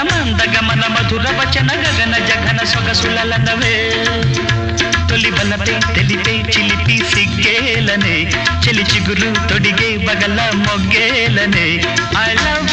మందగమన మధుర వచన గగన జగన సొగసులనవే తొలి బలపై తెలిపే చిలిపి సిగ్గేలనే చెలి చిగురు తొడిగే బగల మొగ్గేలనే ఐ లవ్